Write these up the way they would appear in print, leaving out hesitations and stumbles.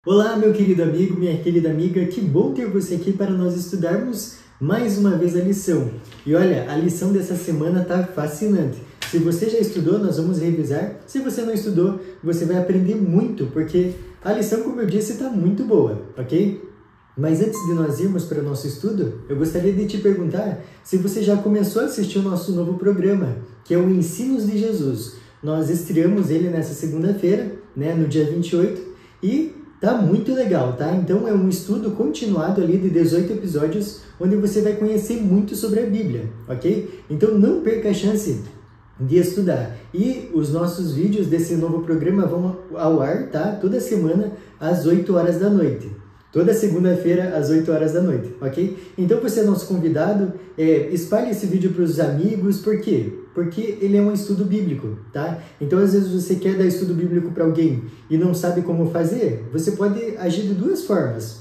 Olá, meu querido amigo, minha querida amiga, que bom ter você aqui para nós estudarmos mais uma vez a lição. E olha, a lição dessa semana está fascinante. Se você já estudou, nós vamos revisar. Se você não estudou, você vai aprender muito, porque a lição, como eu disse, está muito boa, ok? Mas antes de nós irmos para o nosso estudo, eu gostaria de te perguntar se você já começou a assistir o nosso novo programa, que é o Ensinos de Jesus. Nós estreamos ele nessa segunda-feira, no dia 28, e tá muito legal, tá? Então é um estudo continuado ali de 18 episódios, onde você vai conhecer muito sobre a Bíblia, ok? Então não perca a chance de estudar. E os nossos vídeos desse novo programa vão ao ar, tá? Toda semana às 8 horas da noite. Toda segunda-feira, às 8 horas da noite, ok? Então, você é nosso convidado, espalhe esse vídeo para os amigos, por quê? Porque ele é um estudo bíblico, tá? Então, às vezes, você quer dar estudo bíblico para alguém e não sabe como fazer, você pode agir de duas formas.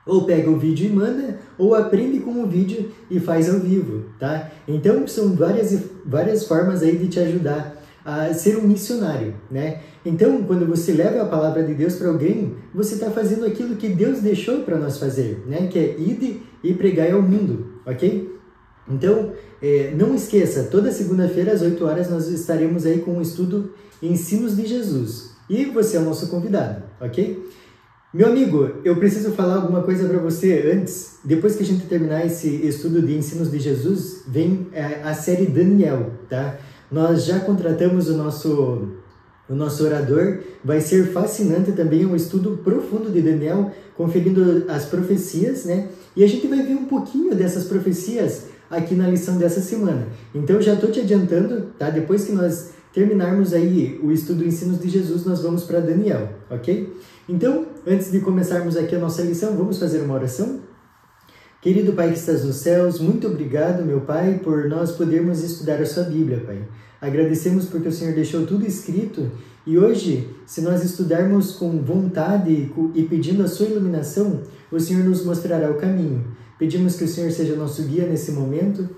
Ou pega o vídeo e manda, ou aprende com o vídeo e faz ao vivo, tá? Então, são várias formas aí de te ajudar a ser um missionário, né? Então, quando você leva a palavra de Deus para alguém, você está fazendo aquilo que Deus deixou para nós fazer, né? Que é ide e pregai ao mundo, ok? Então, não esqueça, toda segunda-feira às 8 horas nós estaremos aí com o estudo Ensinos de Jesus. E você é o nosso convidado, ok? Meu amigo, eu preciso falar alguma coisa para você antes. Depois que a gente terminar esse estudo de Ensinos de Jesus, vem a série Daniel, tá? Nós já contratamos o nosso orador, vai ser fascinante também um estudo profundo de Daniel, conferindo as profecias, né? E a gente vai ver um pouquinho dessas profecias aqui na lição dessa semana. Então, já estou te adiantando, tá? Depois que nós terminarmos aí o estudo Ensinos de Jesus, nós vamos para Daniel, ok? Então, antes de começarmos aqui a nossa lição, vamos fazer uma oração? Querido Pai que estás nos céus, muito obrigado, meu Pai, por nós podermos estudar a sua Bíblia, Pai. Agradecemos porque o Senhor deixou tudo escrito e hoje, se nós estudarmos com vontade e pedindo a sua iluminação, o Senhor nos mostrará o caminho. Pedimos que o Senhor seja nosso guia nesse momento,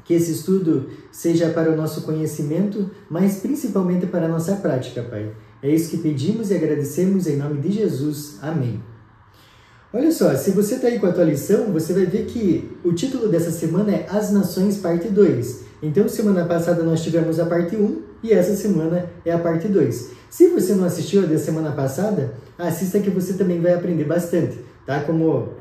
que esse estudo seja para o nosso conhecimento, mas principalmente para a nossa prática, Pai. É isso que pedimos e agradecemos em nome de Jesus. Amém. Olha só, se você está aí com a tua lição, você vai ver que o título dessa semana é As Nações, parte 2. Então, semana passada nós tivemos a parte 1 e essa semana é a parte 2. Se você não assistiu a da semana passada, assista que você também vai aprender bastante, tá? Como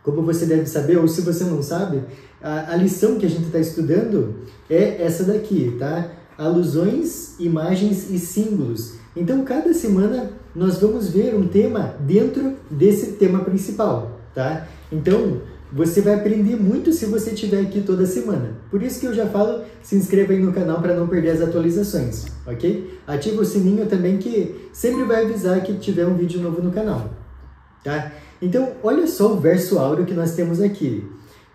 você deve saber, ou se você não sabe, a lição que a gente está estudando é essa daqui, tá? Alusões, imagens e símbolos. Então, cada semana nós vamos ver um tema dentro desse tema principal, tá? Então, você vai aprender muito se você estiver aqui toda semana. Por isso que eu já falo, se inscreva aí no canal para não perder as atualizações, ok? Ativa o sininho também que sempre vai avisar que tiver um vídeo novo no canal, tá? Então, olha só o verso áureo que nós temos aqui.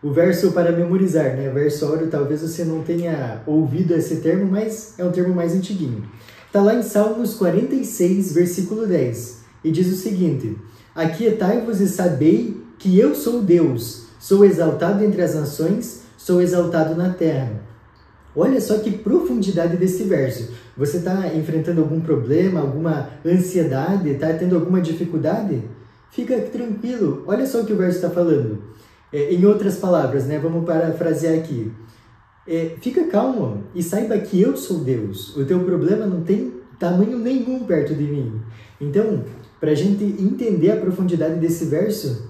O verso para memorizar, né? Verso áureo, talvez você não tenha ouvido esse termo, mas é um termo mais antiguinho. Está lá em Salmos 46, versículo 10, e diz o seguinte: Aquietai-vos e sabei que eu sou Deus, sou exaltado entre as nações, sou exaltado na terra. Olha só que profundidade desse verso. Você está enfrentando algum problema, alguma ansiedade, está tendo alguma dificuldade? Fica tranquilo, olha só o que o verso está falando. Em outras palavras, né? Vamos parafrasear aqui. Fica calmo e saiba que eu sou Deus. O teu problema não tem tamanho nenhum perto de mim. Então, para a gente entender a profundidade desse verso,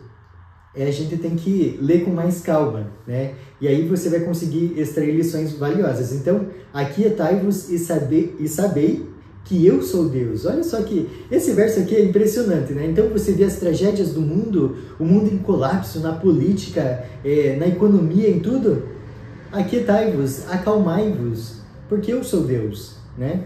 a gente tem que ler com mais calma, né? E aí você vai conseguir extrair lições valiosas. Então, aquietai-vos e sabei que eu sou Deus. Olha só que esse verso aqui é impressionante, né? Então você vê as tragédias do mundo, o mundo em colapso, na política, na economia, em tudo. Aquietai-vos, acalmai-vos, porque eu sou Deus, né?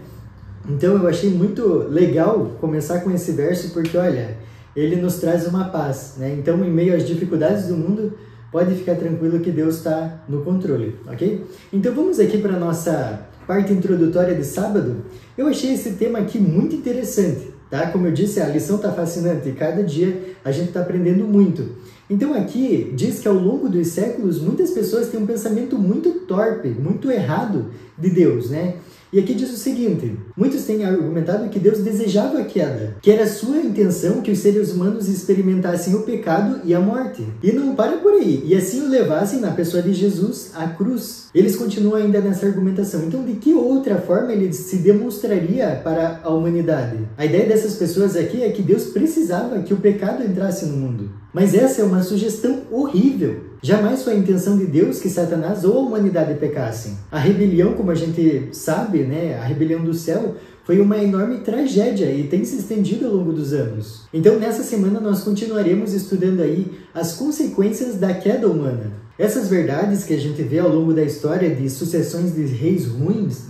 Então eu achei muito legal começar com esse verso, porque olha, ele nos traz uma paz, né? Então, em meio às dificuldades do mundo, pode ficar tranquilo que Deus está no controle, ok? Então vamos aqui para a nossa parte introdutória de sábado. Eu achei esse tema aqui muito interessante, tá? Como eu disse, a lição está fascinante e cada dia a gente está aprendendo muito. Então aqui diz que ao longo dos séculos muitas pessoas têm um pensamento muito torpe, muito errado de Deus, né? E aqui diz o seguinte: Muitos têm argumentado que Deus desejava a queda, que era sua intenção que os seres humanos experimentassem o pecado e a morte. E não para por aí, e assim o levassem na pessoa de Jesus à cruz. Eles continuam ainda nessa argumentação. Então, de que outra forma ele se demonstraria para a humanidade? A ideia dessas pessoas aqui é que Deus precisava que o pecado entrasse no mundo. Mas essa é uma sugestão horrível. Jamais foi a intenção de Deus que Satanás ou a humanidade pecassem. A rebelião, como a gente sabe, a rebelião do céu, foi uma enorme tragédia e tem se estendido ao longo dos anos. Então, nessa semana, nós continuaremos estudando aí as consequências da queda humana. Essas verdades que a gente vê ao longo da história de sucessões de reis ruins,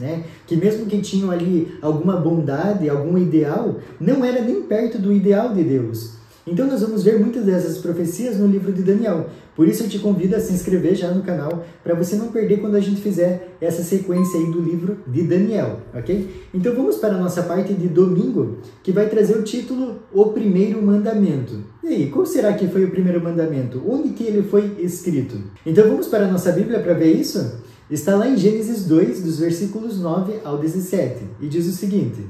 que mesmo que tinham ali alguma bondade, algum ideal, não era nem perto do ideal de Deus. Então nós vamos ver muitas dessas profecias no livro de Daniel. Por isso eu te convido a se inscrever já no canal, para você não perder quando a gente fizer essa sequência aí do livro de Daniel, ok? Então vamos para a nossa parte de domingo, que vai trazer o título O Primeiro Mandamento. E aí, qual será que foi o primeiro mandamento? Onde que ele foi escrito? Então vamos para a nossa Bíblia para ver isso? Está lá em Gênesis 2, dos versículos 9 ao 17, e diz o seguinte: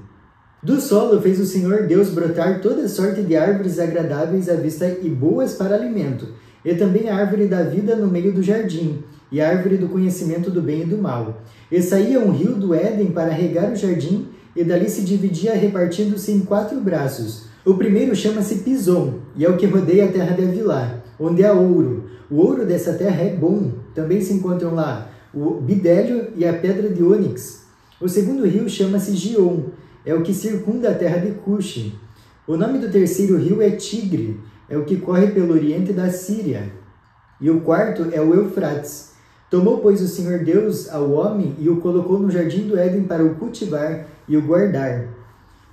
Do solo fez o Senhor Deus brotar toda sorte de árvores agradáveis à vista e boas para alimento, e também a árvore da vida no meio do jardim, e a árvore do conhecimento do bem e do mal. E saía um rio do Éden para regar o jardim, e dali se dividia repartindo-se em 4 braços. O primeiro chama-se Pison, e é o que rodeia a terra de Avilá, onde há ouro. O ouro dessa terra é bom. Também se encontram lá o bidélio e a pedra de ônix. O segundo rio chama-se Gion, é o que circunda a terra de Cuxi. O nome do terceiro rio é Tigre, é o que corre pelo oriente da Síria. E o quarto é o Eufrates. Tomou, pois, o Senhor Deus ao homem e o colocou no jardim do Éden para o cultivar e o guardar.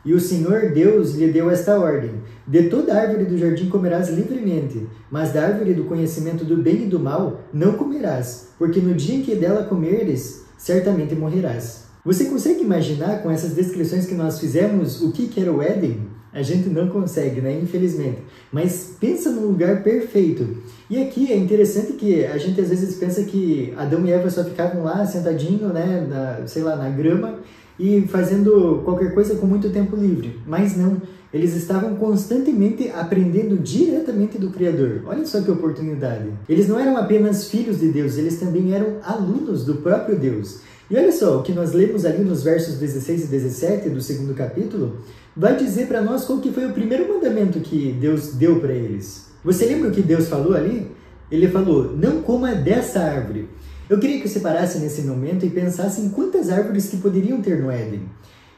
E o Senhor Deus lhe deu esta ordem: de toda árvore do jardim comerás livremente, mas da árvore do conhecimento do bem e do mal não comerás, porque no dia em que dela comeres, certamente morrerás. Você consegue imaginar, com essas descrições que nós fizemos, o que era o Éden? A gente não consegue, infelizmente. Mas pensa num lugar perfeito. E aqui é interessante que a gente às vezes pensa que Adão e Eva só ficavam lá sentadinho, na grama, e fazendo qualquer coisa com muito tempo livre. Mas não, eles estavam constantemente aprendendo diretamente do Criador. Olha só que oportunidade. Eles não eram apenas filhos de Deus, eles também eram alunos do próprio Deus. E olha só, o que nós lemos ali nos versos 16 e 17 do 2º capítulo, vai dizer para nós qual que foi o primeiro mandamento que Deus deu para eles. Você lembra o que Deus falou ali? Ele falou: não coma dessa árvore. Eu queria que você parasse nesse momento e pensasse em quantas árvores que poderiam ter no Éden.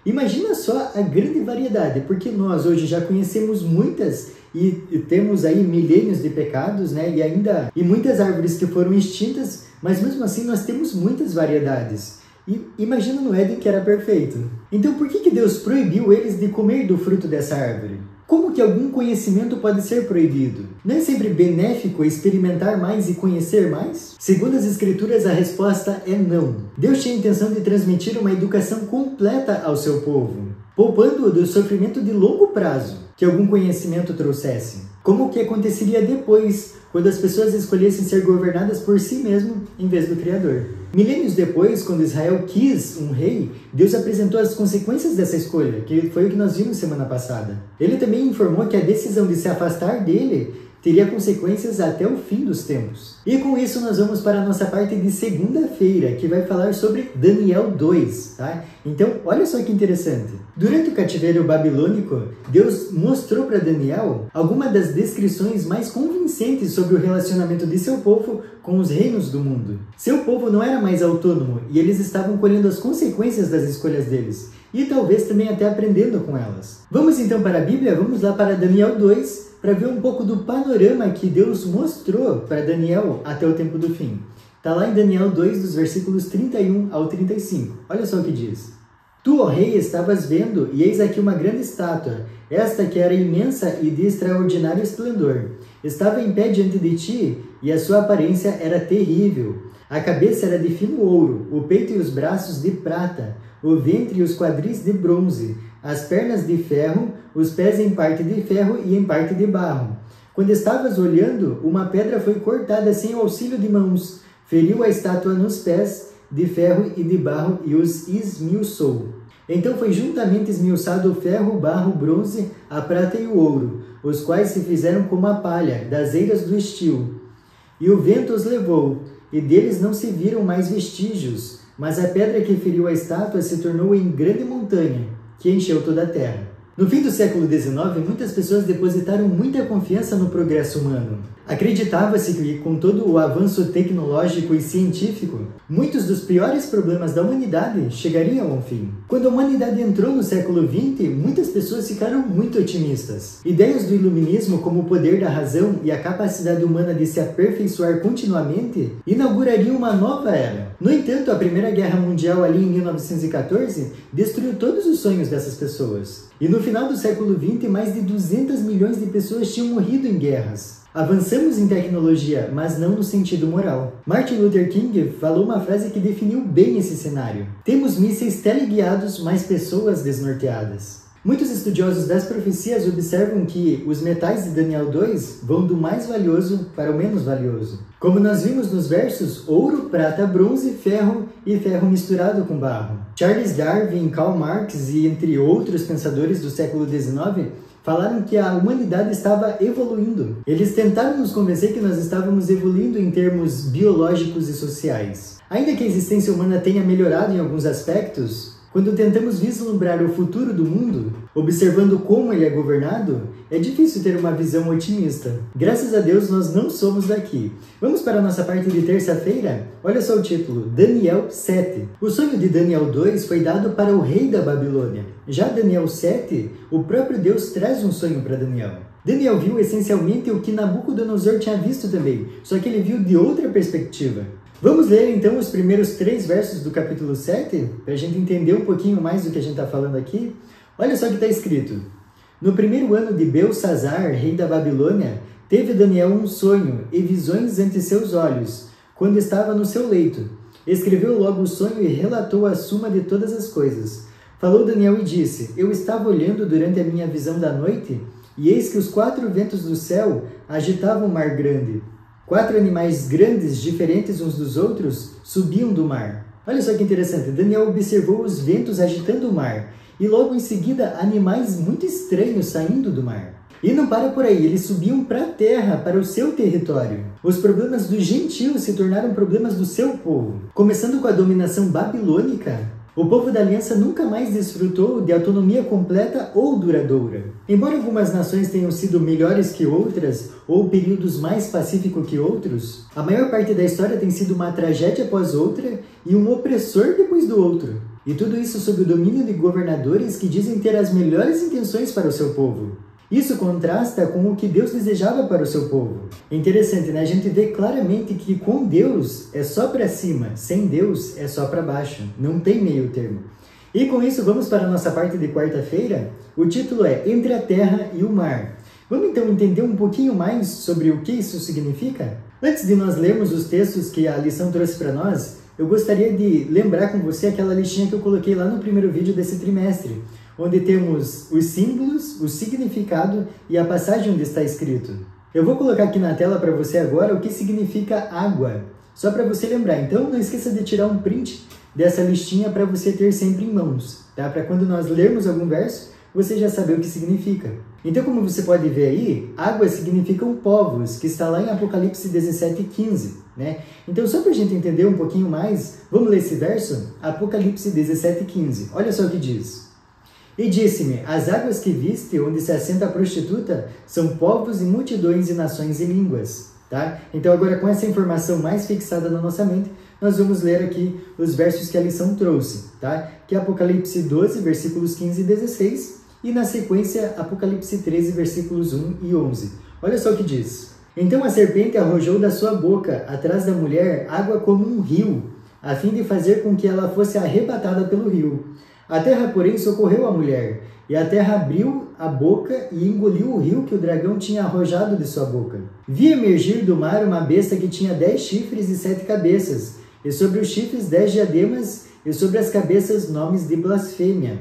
Imagina só a grande variedade, porque nós hoje já conhecemos muitas e temos aí milênios de pecados, e muitas árvores que foram extintas, mas mesmo assim nós temos muitas variedades. E imagina no Éden que era perfeito. Então por que Deus proibiu eles de comer do fruto dessa árvore? Como que algum conhecimento pode ser proibido? Não é sempre benéfico experimentar mais e conhecer mais? Segundo as Escrituras, a resposta é não. Deus tinha a intenção de transmitir uma educação completa ao seu povo, poupando-o do sofrimento de longo prazo que algum conhecimento trouxesse. Como o que aconteceria depois, quando as pessoas escolhessem ser governadas por si mesmo em vez do Criador. Milênios depois, quando Israel quis um rei, Deus apresentou as consequências dessa escolha, que foi o que nós vimos semana passada. Ele também informou que a decisão de se afastar dele teria consequências até o fim dos tempos. E com isso nós vamos para a nossa parte de segunda-feira, que vai falar sobre Daniel 2, tá? Então, olha só que interessante. Durante o cativeiro babilônico, Deus mostrou para Daniel algumas das descrições mais convincentes sobre o relacionamento de seu povo com os reinos do mundo. Seu povo não era mais autônomo e eles estavam colhendo as consequências das escolhas deles, e talvez também até aprendendo com elas. Vamos então para a Bíblia, vamos lá para Daniel 2, para ver um pouco do panorama que Deus mostrou para Daniel até o tempo do fim. Está lá em Daniel 2, dos versículos 31 ao 35. Olha só o que diz. Tu, ó rei, estavas vendo, e eis aqui uma grande estátua, esta que era imensa e de extraordinário esplendor. Estava em pé diante de ti, e a sua aparência era terrível. A cabeça era de fino ouro, o peito e os braços de prata, o ventre e os quadris de bronze, as pernas de ferro, os pés em parte de ferro e em parte de barro. Quando estavas olhando, uma pedra foi cortada sem auxílio de mãos, feriu a estátua nos pés de ferro e de barro e os esmiuçou. Então foi juntamente esmiuçado o ferro, o barro, o bronze, a prata e o ouro, os quais se fizeram como a palha das eiras do estio. E o vento os levou, e deles não se viram mais vestígios, mas a pedra que feriu a estátua se tornou em grande montanha, que encheu toda a terra. No fim do século XIX, muitas pessoas depositaram muita confiança no progresso humano. Acreditava-se que, com todo o avanço tecnológico e científico, muitos dos piores problemas da humanidade chegariam ao fim. Quando a humanidade entrou no século XX, muitas pessoas ficaram muito otimistas. Ideias do iluminismo, como o poder da razão e a capacidade humana de se aperfeiçoar continuamente, inaugurariam uma nova era. No entanto, a Primeira Guerra Mundial, ali em 1914, destruiu todos os sonhos dessas pessoas. E no final do século XX, mais de 200 milhões de pessoas tinham morrido em guerras. Avançamos em tecnologia, mas não no sentido moral. Martin Luther King falou uma frase que definiu bem esse cenário. Temos mísseis teleguiados, mas pessoas desnorteadas. Muitos estudiosos das profecias observam que os metais de Daniel 2 vão do mais valioso para o menos valioso. Como nós vimos nos versos, ouro, prata, bronze, ferro e ferro misturado com barro. Charles Darwin, Karl Marx e entre outros pensadores do século XIX falaram que a humanidade estava evoluindo. Eles tentaram nos convencer que nós estávamos evoluindo em termos biológicos e sociais. Ainda que a existência humana tenha melhorado em alguns aspectos, quando tentamos vislumbrar o futuro do mundo, observando como ele é governado, é difícil ter uma visão otimista. Graças a Deus, nós não somos daqui. Vamos para a nossa parte de terça-feira? Olha só o título, Daniel 7. O sonho de Daniel 2 foi dado para o rei da Babilônia. Já Daniel 7, o próprio Deus traz um sonho para Daniel. Daniel viu essencialmente o que Nabucodonosor tinha visto também, só que ele viu de outra perspectiva. Vamos ler então os primeiros 3 versos do capítulo 7, para a gente entender um pouquinho mais do que a gente está falando aqui. Olha só o que está escrito. No primeiro ano de Belsazar, rei da Babilônia, teve Daniel um sonho e visões ante seus olhos, quando estava no seu leito. Escreveu logo o sonho e relatou a suma de todas as coisas. Falou Daniel e disse, eu estava olhando durante a minha visão da noite, e eis que os 4 ventos do céu agitavam o mar grande. 4 animais grandes, diferentes uns dos outros, subiam do mar. Olha só que interessante, Daniel observou os ventos agitando o mar, e logo em seguida animais muito estranhos saindo do mar. E não para por aí, eles subiam para a terra, para o seu território. Os problemas dos gentios se tornaram problemas do seu povo. Começando com a dominação babilônica, o povo da aliança nunca mais desfrutou de autonomia completa ou duradoura. Embora algumas nações tenham sido melhores que outras, ou períodos mais pacíficos que outros, a maior parte da história tem sido uma tragédia após outra e um opressor depois do outro. E tudo isso sob o domínio de governadores que dizem ter as melhores intenções para o seu povo. Isso contrasta com o que Deus desejava para o seu povo. É interessante, né? A gente vê claramente que com Deus é só para cima, sem Deus é só para baixo. Não tem meio termo. E com isso vamos para a nossa parte de quarta-feira. O título é Entre a Terra e o Mar. Vamos então entender um pouquinho mais sobre o que isso significa? Antes de nós lermos os textos que a lição trouxe para nós, eu gostaria de lembrar com você aquela listinha que eu coloquei lá no primeiro vídeo desse trimestre, onde temos os símbolos, o significado e a passagem onde está escrito. Eu vou colocar aqui na tela para você agora o que significa água, só para você lembrar. Então não esqueça de tirar um print dessa listinha para você ter sempre em mãos, tá? Para quando nós lermos algum verso, você já saber o que significa. Então, como você pode ver aí, água significam povos, que está lá em Apocalipse 17:15, né? Então, só para a gente entender um pouquinho mais, vamos ler esse verso? Apocalipse 17:15. Olha só o que diz. E disse-me, as águas que viste, onde se assenta a prostituta, são povos e multidões e nações e línguas. Tá? Então agora com essa informação mais fixada na nossa mente, nós vamos ler aqui os versos que a lição trouxe. Tá? Que é Apocalipse 12, versículos 15 e 16, e na sequência Apocalipse 13, versículos 1 e 11. Olha só o que diz. Então a serpente arrojou da sua boca, atrás da mulher, água como um rio, a fim de fazer com que ela fosse arrebatada pelo rio. A terra, porém, socorreu a mulher, e a terra abriu a boca e engoliu o rio que o dragão tinha arrojado de sua boca. Vi emergir do mar uma besta que tinha 10 chifres e 7 cabeças, e sobre os chifres 10 diademas, e sobre as cabeças nomes de blasfêmia.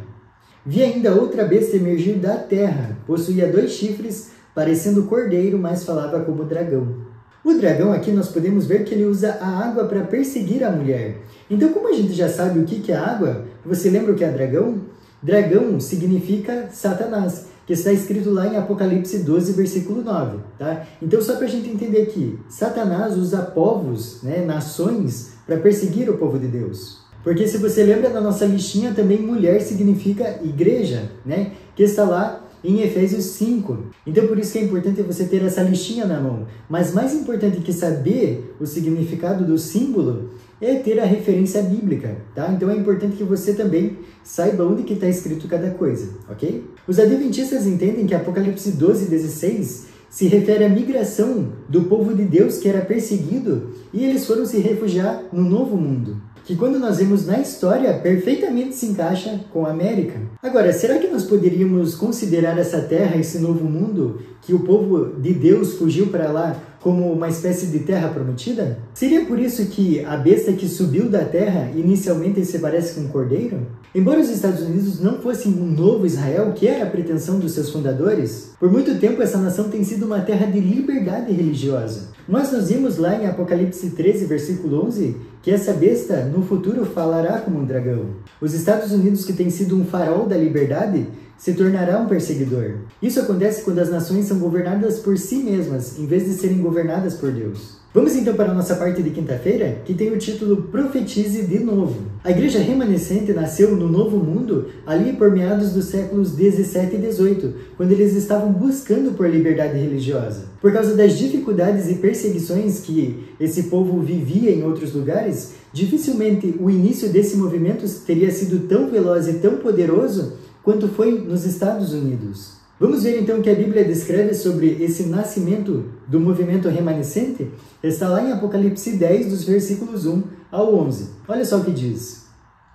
Vi ainda outra besta emergir da terra, possuía 2 chifres, parecendo cordeiro, mas falava como dragão. O dragão aqui nós podemos ver que ele usa a água para perseguir a mulher. Então, como a gente já sabe o que é água, você lembra o que é dragão? Dragão significa Satanás, que está escrito lá em Apocalipse 12, versículo 9, tá? Então, só para a gente entender aqui, Satanás usa povos, né, nações, para perseguir o povo de Deus. Porque se você lembra da nossa listinha, também mulher significa igreja, né, que está lá em Efésios 5. Então, por isso que é importante você ter essa listinha na mão. Mas mais importante que saber o significado do símbolo é ter a referência bíblica, tá? Então, é importante que você também saiba onde que está escrito cada coisa, ok? Os adventistas entendem que Apocalipse 12, 16 se refere à migração do povo de Deus que era perseguido e eles foram se refugiar no novo mundo, que quando nós vemos na história, perfeitamente se encaixa com a América. Agora, será que nós poderíamos considerar essa terra, esse novo mundo, que o povo de Deus fugiu para lá, como uma espécie de terra prometida? Seria por isso que a besta que subiu da terra inicialmente se parece com um cordeiro? Embora os Estados Unidos não fossem um novo Israel, que era a pretensão dos seus fundadores, por muito tempo essa nação tem sido uma terra de liberdade religiosa. Nós vimos lá em Apocalipse 13, versículo 11, que essa besta no futuro falará como um dragão. Os Estados Unidos, que tem sido um farol da liberdade, se tornará um perseguidor. Isso acontece quando as nações são governadas por si mesmas, em vez de serem governadas por Deus. Vamos então para a nossa parte de quinta-feira, que tem o título Profetize de Novo. A igreja remanescente nasceu no Novo Mundo ali por meados dos séculos 17 e 18, quando eles estavam buscando por liberdade religiosa. Por causa das dificuldades e perseguições que esse povo vivia em outros lugares, dificilmente o início desse movimento teria sido tão veloz e tão poderoso quanto foi nos Estados Unidos. Vamos ver então o que a Bíblia descreve sobre esse nascimento do movimento remanescente? Está lá em Apocalipse 10, dos versículos 1 ao 11. Olha só o que diz.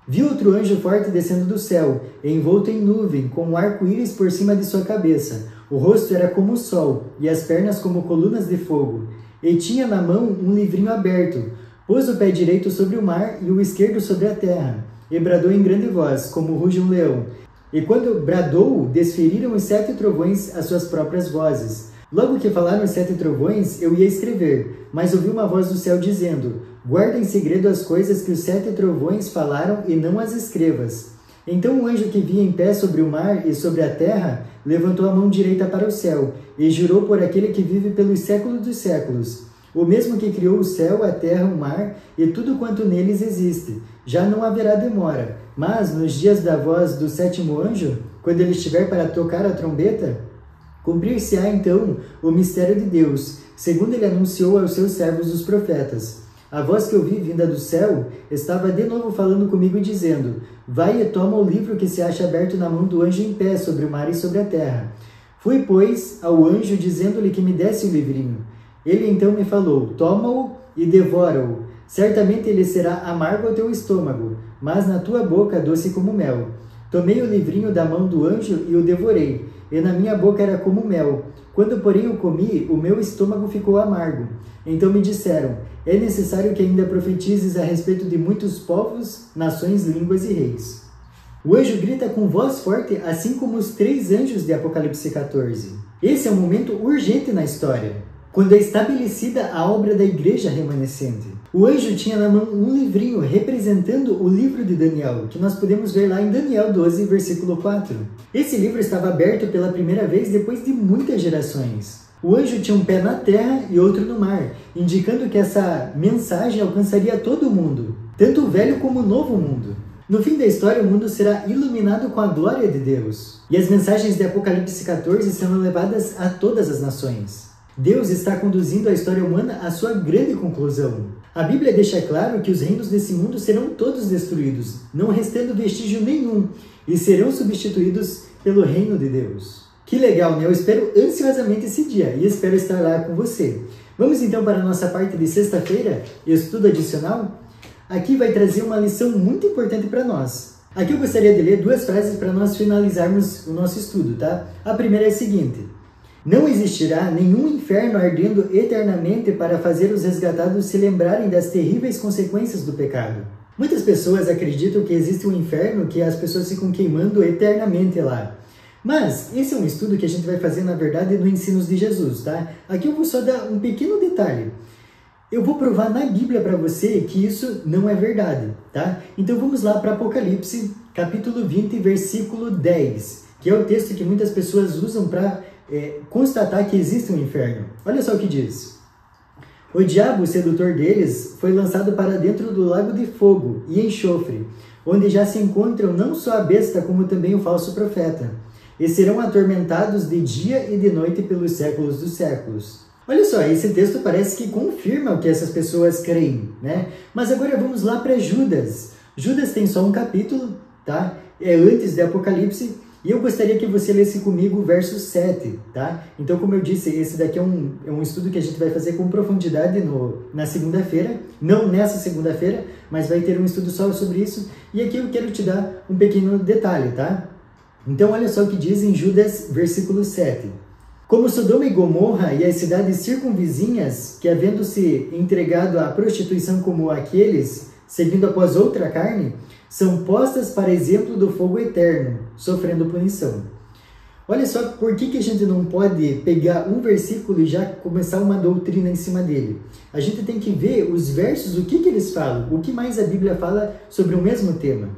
Vi outro anjo forte descendo do céu, envolto em nuvem, com um arco-íris por cima de sua cabeça. O rosto era como o sol, e as pernas como colunas de fogo. E tinha na mão um livrinho aberto. Pôs o pé direito sobre o mar e o esquerdo sobre a terra. E bradou em grande voz, como ruge um leão. E quando bradou, desferiram os 7 trovões as suas próprias vozes. Logo que falaram os 7 trovões, eu ia escrever, mas ouvi uma voz do céu dizendo, guarda em segredo as coisas que os 7 trovões falaram e não as escrevas. Então o anjo que via em pé sobre o mar e sobre a terra, levantou a mão direita para o céu, e jurou por aquele que vive pelos séculos dos séculos, o mesmo que criou o céu, a terra, o mar e tudo quanto neles existe. Já não haverá demora, mas nos dias da voz do 7º anjo, quando ele estiver para tocar a trombeta, cumprir-se-á então o mistério de Deus, segundo ele anunciou aos seus servos os profetas. A voz que ouvi vinda do céu estava de novo falando comigo e dizendo, vai e toma o livro que se acha aberto na mão do anjo em pé sobre o mar e sobre a terra. Fui, pois, ao anjo dizendo-lhe que me desse o livrinho. Ele então me falou, toma-o e devora-o. Certamente ele será amargo ao teu estômago, mas na tua boca doce como mel. Tomei o livrinho da mão do anjo e o devorei, e na minha boca era como mel. Quando, porém, o comi, o meu estômago ficou amargo. Então me disseram, é necessário que ainda profetizes a respeito de muitos povos, nações, línguas e reis. O anjo grita com voz forte, assim como os 3 anjos de Apocalipse 14. Esse é um momento urgente na história, quando é estabelecida a obra da igreja remanescente. O anjo tinha na mão um livrinho representando o livro de Daniel, que nós podemos ver lá em Daniel 12, versículo 4. Esse livro estava aberto pela primeira vez depois de muitas gerações. O anjo tinha um pé na terra e outro no mar, indicando que essa mensagem alcançaria todo o mundo, tanto o velho como o novo mundo. No fim da história, o mundo será iluminado com a glória de Deus, e as mensagens de Apocalipse 14 serão levadas a todas as nações. Deus está conduzindo a história humana à sua grande conclusão. A Bíblia deixa claro que os reinos desse mundo serão todos destruídos, não restando vestígio nenhum, e serão substituídos pelo reino de Deus. Que legal, né? Eu espero ansiosamente esse dia e espero estar lá com você. Vamos então para a nossa parte de sexta-feira, estudo adicional? Aqui vai trazer uma lição muito importante para nós. Aqui eu gostaria de ler 2 frases para nós finalizarmos o nosso estudo, tá? A primeira é a seguinte. Não existirá nenhum inferno ardendo eternamente para fazer os resgatados se lembrarem das terríveis consequências do pecado. Muitas pessoas acreditam que existe um inferno que as pessoas ficam queimando eternamente lá. Mas esse é um estudo que a gente vai fazer, na verdade, no Ensinos de Jesus, tá? Aqui eu vou só dar um pequeno detalhe. Eu vou provar na Bíblia para você que isso não é verdade, tá? Então vamos lá para Apocalipse capítulo 20, versículo 10, que é o texto que muitas pessoas usam para constatar que existe um inferno. Olha só o que diz. O diabo, o sedutor deles, foi lançado para dentro do lago de fogo e enxofre, onde já se encontram não só a besta, como também o falso profeta, e serão atormentados de dia e de noite pelos séculos dos séculos. Olha só, esse texto parece que confirma o que essas pessoas creem, né? Mas agora vamos lá para Judas. Judas tem só um capítulo, tá? É antes de Apocalipse, e eu gostaria que você lesse comigo o verso 7, tá? Então, como eu disse, esse daqui é um estudo que a gente vai fazer com profundidade na segunda-feira, não nessa segunda-feira, mas vai ter um estudo só sobre isso, e aqui eu quero te dar um pequeno detalhe, tá? Então, olha só o que diz em Judas, versículo 7. Como Sodoma e Gomorra e as cidades circunvizinhas, que havendo-se entregado à prostituição como aqueles, seguindo após outra carne, são postas para exemplo do fogo eterno, sofrendo punição. Olha só por que a gente não pode pegar um versículo e já começar uma doutrina em cima dele. A gente tem que ver os versos, o que eles falam, o que mais a Bíblia fala sobre o mesmo tema.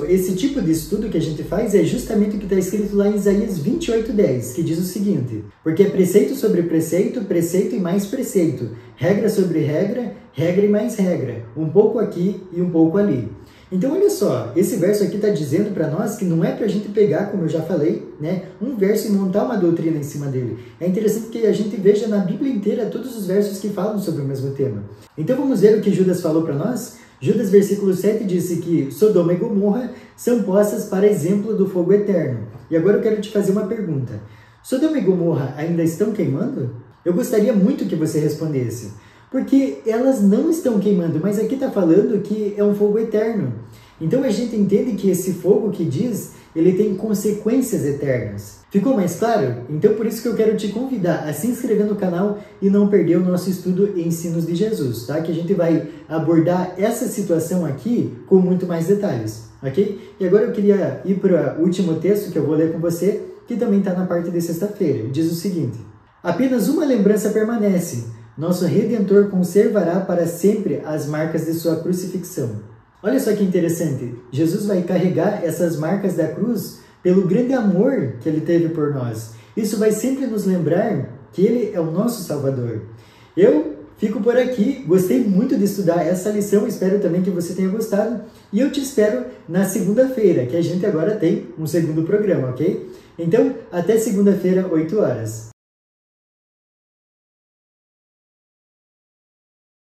Esse tipo de estudo que a gente faz é justamente o que está escrito lá em Isaías 28:10, que diz o seguinte: porque é preceito sobre preceito, preceito e mais preceito, regra sobre regra, regra e mais regra, um pouco aqui e um pouco ali. Então, olha só, esse verso aqui está dizendo para nós que não é para a gente pegar, como eu já falei, né, um verso e montar uma doutrina em cima dele. É interessante que a gente veja na Bíblia inteira todos os versos que falam sobre o mesmo tema. Então, vamos ver o que Judas falou para nós? Judas, versículo 7, disse que Sodoma e Gomorra são postas para exemplo do fogo eterno. E agora eu quero te fazer uma pergunta. Sodoma e Gomorra ainda estão queimando? Eu gostaria muito que você respondesse. Porque elas não estão queimando, mas aqui está falando que é um fogo eterno. Então a gente entende que esse fogo que diz, ele tem consequências eternas. Ficou mais claro? Então por isso que eu quero te convidar a se inscrever no canal e não perder o nosso estudo Ensinos de Jesus, tá? Que a gente vai abordar essa situação aqui com muito mais detalhes, ok? E agora eu queria ir para o último texto que eu vou ler com você, que também está na parte de sexta-feira. Diz o seguinte: apenas uma lembrança permanece. Nosso Redentor conservará para sempre as marcas de sua crucifixão. Olha só que interessante. Jesus vai carregar essas marcas da cruz pelo grande amor que ele teve por nós. Isso vai sempre nos lembrar que ele é o nosso Salvador. Eu fico por aqui. Gostei muito de estudar essa lição. Espero também que você tenha gostado. E eu te espero na segunda-feira, que a gente agora tem um segundo programa, ok? Então, até segunda-feira, 8 horas.